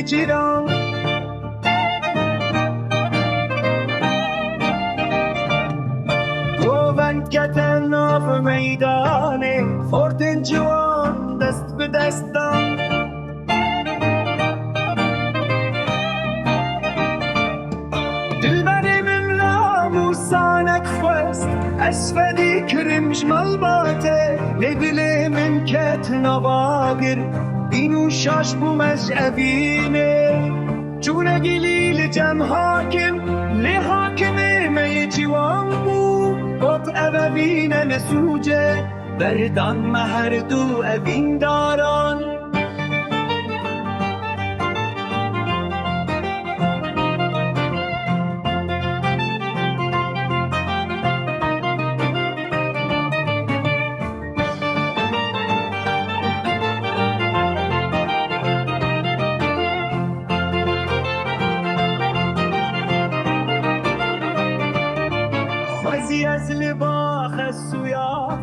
جیران گوونکت ناف میدانه فردن جوان دست به دستان دلبرم املا موسانک فست اسفدی کرمش ملباته لدل من کت نواگر اینو شاش بومش اوینه چونه گلیل جم حاکم لحاکم می جوان بو قط اوین نسوجه بردان مهر دو اوین داران از لباخ السياح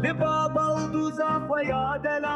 لباب الدوزاف ويا دلال